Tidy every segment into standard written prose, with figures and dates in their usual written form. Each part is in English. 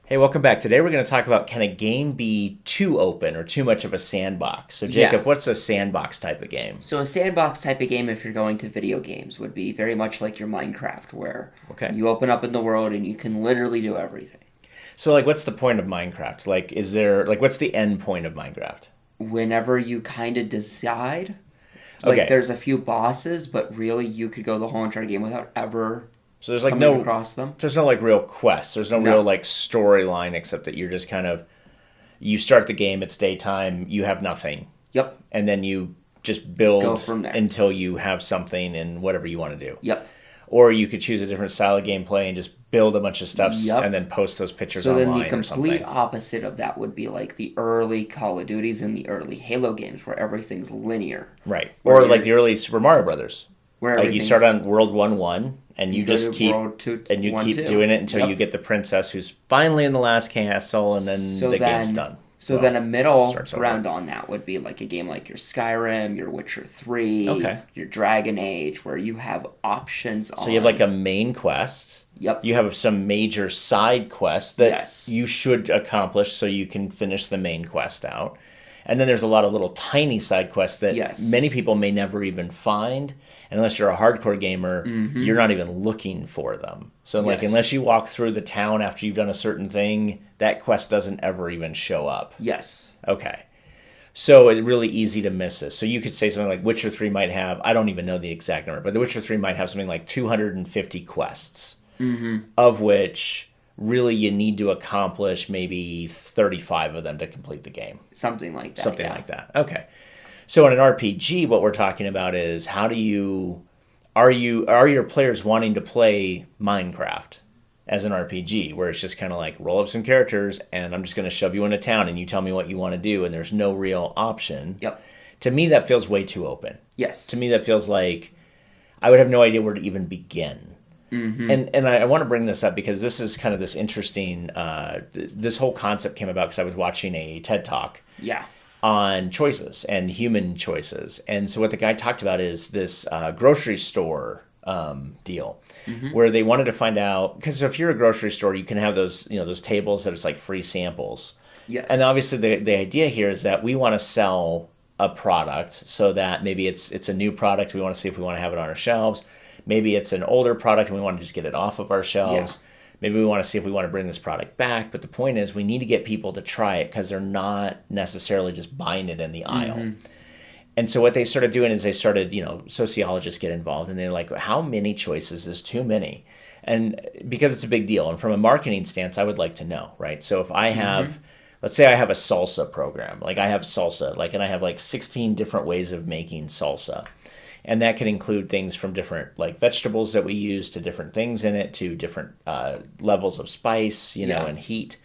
Hey, welcome back. Today we're going to talk about, can a game be too open or too much of a sandbox? So, Jacob, Yeah. what's a sandbox type of game? So a sandbox type of game, if you're going to video games, would be very much like your Minecraft, where Okay. you open up in the world and you can literally do everything. So, what's the point of Minecraft? What's the end point of Minecraft? Whenever you kind of decide, like Okay. there's a few bosses, but really you could go the whole entire game without ever So coming across them. there's no like real quest. There's no real No. like storyline except that you're just kind of, you start the game, it's daytime, you have nothing, Yep. and then you just Go build from there. until you have something and whatever you want to do. Yep. Or you could choose a different style of gameplay and just build a bunch of stuff Yep. and then post those pictures So then the online or complete something. opposite of that would be like the early Call of Duties and the early Halo games where everything's linear. Right. Where Or like you're- the early Super Mario Brothers. Where Like you everything's start on World 1-1 and you go just to keep World 2 and you 1, keep 2. doing it until Yep. you get the princess who's finally in the last castle and then So the then, game's done. so Well, then a middle starts over. ground on that would be like a game like your Skyrim, your Witcher 3, Okay. your Dragon Age, where you have options on. So you have like a main quest. Yep. You have some major side quests that Yes. you should accomplish so you can finish the main quest out. And then there's a lot of little tiny side quests that Yes. many people may never even find. And unless you're a hardcore gamer, you're not even looking for them. So like Yes. unless you walk through the town after you've done a certain thing, that quest doesn't ever even show up. Yes. Okay. So it's really easy to miss this. So you could say something like Witcher 3 might have, I don't even know the exact number, but The Witcher 3 might have something like 250 quests, of which really you need to accomplish maybe 35 of them to complete the game. Something like that. Something yeah. like that. Okay. So in an RPG, what we're talking about is how do you, are your players wanting to play Minecraft as an RPG, where it's just kind of like roll up some characters and I'm just going to shove you into town and you tell me what you want to do and there's no real option. Yep. To me, that feels way too open. Yes. To me, that feels like I would have no idea where to even begin. And I want to bring this up because this is kind of this interesting. This whole concept came about because I was watching a TED Talk Yeah. on choices and human choices. And so what the guy talked about is this grocery store deal where they wanted to find out, because if you're a grocery store, you can have those, those tables that it's like free samples. Yes. And obviously the idea here is that we want to sell a product so that maybe it's a new product. We want to see if we want to have it on our shelves. Maybe it's an older product and we want to just get it off of our shelves. Yeah. Maybe we want to see if we want to bring this product back. But the point is we need to get people to try it because they're not necessarily just buying it in the aisle. And so what they started doing is they started, sociologists get involved and they're like, how many choices is too many? And because it's a big deal. And from a marketing stance, I would like to know, right? So if I have, let's say I have a salsa program, like I have salsa, and I have like 16 different ways of making salsa. And that can include things from different like vegetables that we use to different things in it to different levels of spice, Yeah. and heat.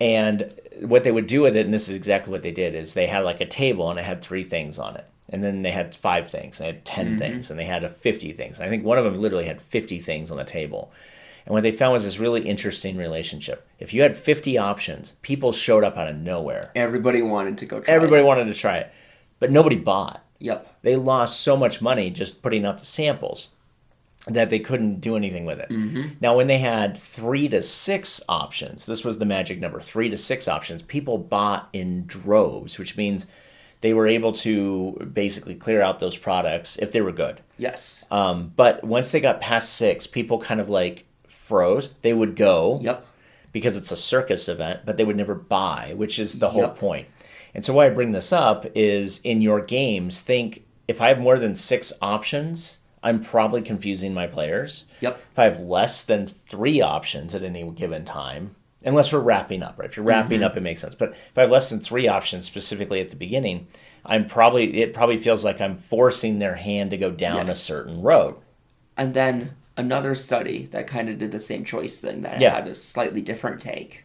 And what they would do with it, and this is exactly what they did, is they had like a table and it had 3 things on it. And then they had 5 things, and they had 10 things, and they had 50 things. And I think one of them literally had 50 things on the table. And what they found was this really interesting relationship. If you had 50 options, people showed up out of nowhere. Everybody wanted to go try Everybody it. wanted to try it, but nobody bought. Yep. They lost so much money just putting out the samples that they couldn't do anything with it. Now, when they had 3 to 6 options, this was the magic number, 3 to 6 options, people bought in droves, which means they were able to basically clear out those products if they were good. Yes. But once they got past 6, people kind of like froze. They would go Yep. because it's a circus event, but they would never buy, which is the whole Yep. point. And so why I bring this up is in your games, think if I have more than 6 options, I'm probably confusing my players. Yep. If I have less than 3 options at any given time, unless we're wrapping up, right? If you're wrapping up, it makes sense. But if I have less than 3 options specifically at the beginning, it probably feels like I'm forcing their hand to go down a Yes. certain road. And then another study that kind of did the same choice thing that Yeah. had a slightly different take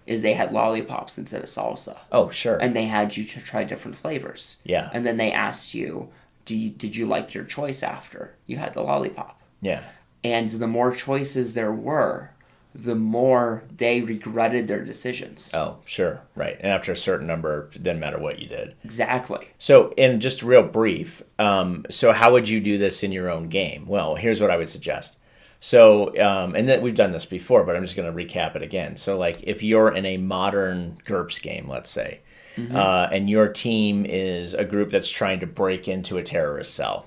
is they had lollipops instead of salsa. Oh, sure. And they had you to try different flavors. Yeah. And then they asked you, did you like your choice after you had the lollipop? Yeah. And the more choices there were, the more they regretted their decisions. Oh, sure. Right. And after a certain number, it doesn't matter what you did. Exactly. So, in just real brief, so how would you do this in your own game? Well, here's what I would suggest. So, and then we've done this before, but I'm just going to recap it again. So, like, if you're in a modern GURPS game, let's say, and your team is a group that's trying to break into a terrorist cell,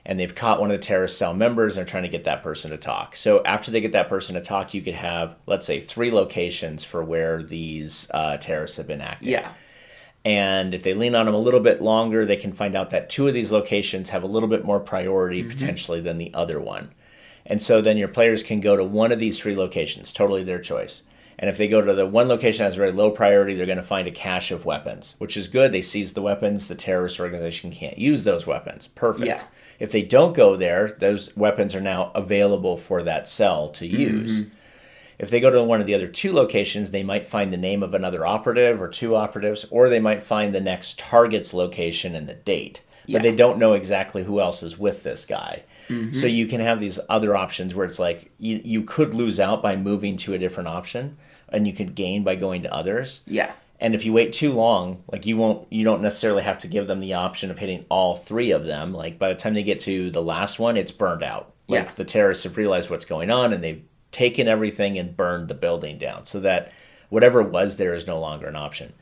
and they've caught one of the terrorist cell members and are trying to get that person to talk. So after they get that person to talk, you could have, let's say, 3 locations for where these terrorists have been acting. Yeah. And if they lean on them a little bit longer, they can find out that 2 of these locations have a little bit more priority potentially than the other one. And so then your players can go to one of these 3 locations, totally their choice. And if they go to the one location that has very low priority, they're going to find a cache of weapons, which is good. They seize the weapons. The terrorist organization can't use those weapons. Perfect. Yeah. If they don't go there, those weapons are now available for that cell to use. If they go to one of the other 2 locations, they might find the name of another operative or 2 operatives, or they might find the next target's location and the date. But they don't know exactly who else is with this guy. So you can have these other options where it's like you could lose out by moving to a different option, and you could gain by going to others. Yeah. And if you wait too long, like you don't necessarily have to give them the option of hitting all 3 of them. Like by the time they get to the last one, it's burned out. Like the terrorists have realized what's going on, and they've taken everything and burned the building down so that whatever was there is no longer an option.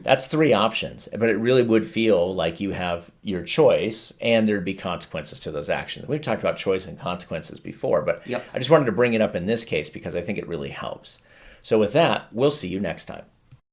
That's 3 options, but it really would feel like you have your choice and there'd be consequences to those actions. We've talked about choice and consequences before, but I just wanted to bring it up in this case because I think it really helps. So with that, we'll see you next time.